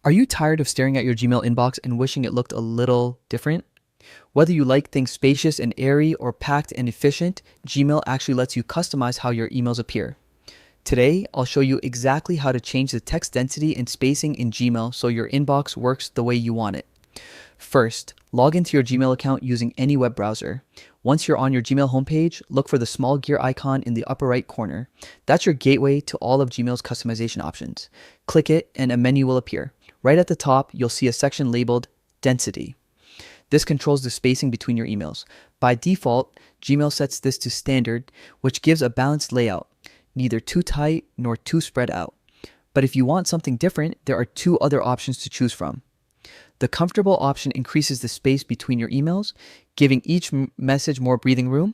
Are you tired of staring at your Gmail inbox and wishing it looked a little different? Whether you like things spacious and airy or packed and efficient, Gmail actually lets you customize how your emails appear. Today, I'll show you exactly how to change the text density and spacing in Gmail so your inbox works the way you want it. First, log into your Gmail account using any web browser. Once you're on your Gmail homepage, look for the small gear icon in the upper right corner. That's your gateway to all of Gmail's customization options. Click it and a menu will appear. Right at the top, you'll see a section labeled Density. This controls the spacing between your emails. By default, Gmail sets this to standard, which gives a balanced layout, neither too tight nor too spread out. But if you want something different, there are two other options to choose from. The comfortable option increases the space between your emails, giving each message more breathing room.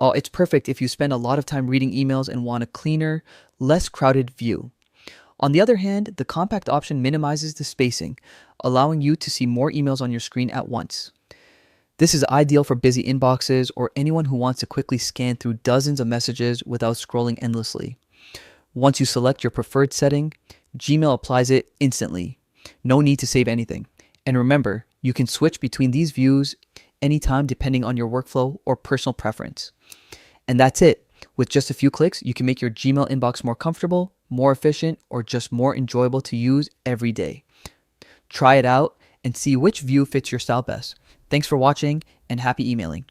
It's perfect if you spend a lot of time reading emails and want a cleaner, less crowded view. On the other hand, the compact option minimizes the spacing, allowing you to see more emails on your screen at once. This is ideal for busy inboxes or anyone who wants to quickly scan through dozens of messages without scrolling endlessly. Once you select your preferred setting, Gmail applies it instantly. No need to save anything. And remember, you can switch between these views anytime depending on your workflow or personal preference. And that's it. With just a few clicks, you can make your Gmail inbox more comfortable, more efficient, or just more enjoyable to use every day. Try it out and see which view fits your style best. Thanks for watching and happy emailing.